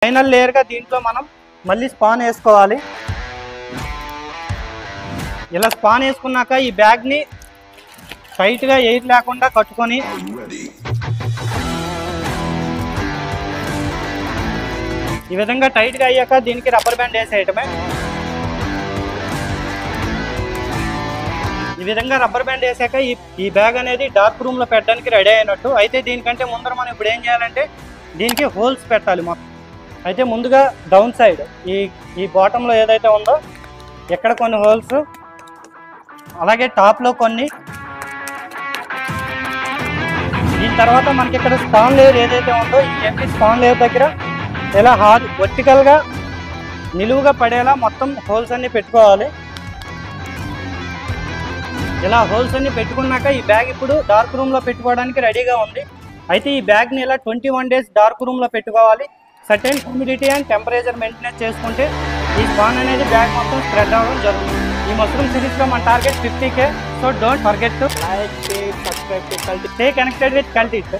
Final లేయర్గా దీంట్లో మనం మళ్ళీ స్పాన్ వేసుకోవాలి. ఇలా స్పాన్ వేసుకున్నాక ఈ బ్యాగ్ని టైట్గా ఎయిర్ లేకుండా కట్టుకొని ఈ విధంగా టైట్గా అయ్యాక దీనికి రబ్బర్ బ్యాండ్ వేసేయటమే. ఈ విధంగా రబ్బర్ బ్యాండ్ వేసాక ఈ బ్యాగ్ అనేది డార్క్ రూమ్లో పెట్టడానికి రెడీ అయినట్టు. అయితే దీనికంటే ముందర మనం ఇప్పుడు ఏం చేయాలంటే దీనికి హోల్స్ పెట్టాలి మొత్తం. అయితే ముందుగా డౌన్ సైడ్ ఈ బాటంలో ఏదైతే ఉందో ఎక్కడ కొన్ని హోల్స్, అలాగే టాప్లో కొన్ని. దీని తర్వాత మనకి ఇక్కడ స్పాన్ లేయర్ ఏదైతే ఉందో ఈ ఎంపీ స్పాన్ లేయర్ దగ్గర ఇలా వర్టికల్గా నిలువుగా పడేలా మొత్తం హోల్స్ అన్ని పెట్టుకోవాలి. ఇలా హోల్స్ అన్ని పెట్టుకున్నాక ఈ బ్యాగ్ ఇప్పుడు డార్క్ రూమ్లో పెట్టుకోవడానికి రెడీగా ఉంది. అయితే ఈ బ్యాగ్ని ఇలా 21 days డార్క్ రూమ్లో పెట్టుకోవాలి. Certain humidity and temperature maintenance చేసుకుంటే ఈ స్పాన్ అనేది బ్యాగ్ మొత్తం స్ప్రెడ్ అవ్వడం జరుగుతుంది. ఈ మష్రూమ్ సిరీస్లో మన target 50K. So don't forget to like, share, subscribe to Cultit. Stay connected with కల్టిట్.